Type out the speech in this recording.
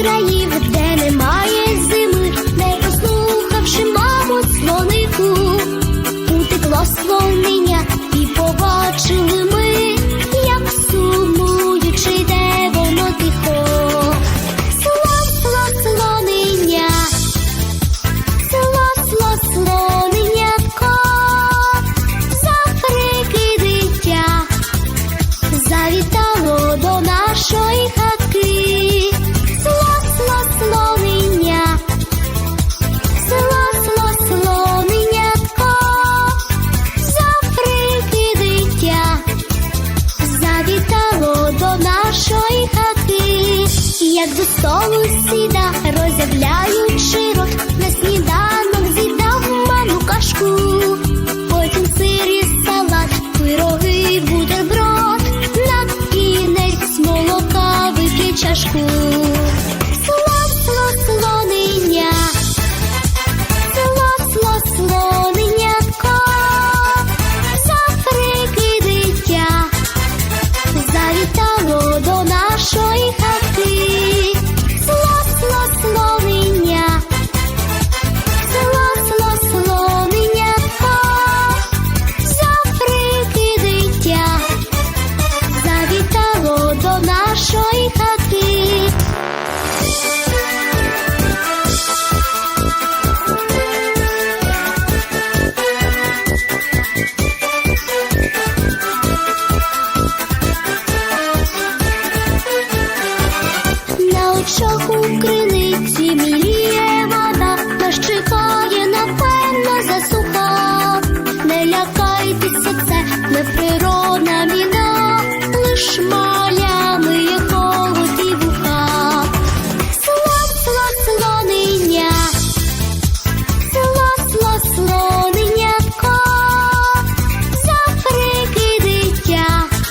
країв, де немає зими, не послухавши маму слонику, утекло слонення і побачили ми, як сумуючи йде воно тихо. Слонення, слоненятко, з Африки дитя, завітало до нашої хати. Слонення, слоненятко, з Африки дитя, завітало до нашої хати. Як до столу сіда, роззявляючи рот, на сніданок з'їдав маму кашку, потім сир і салат, пироги, бутерброд, на кінець молока вип'є чашку. Слонення, слоненятко, з Африки дитя, завітало до нашої хати. Слонення, слоненятко, з Африки дитя, завітало до нашої хати. На очах у криниці міліє вода, на щеках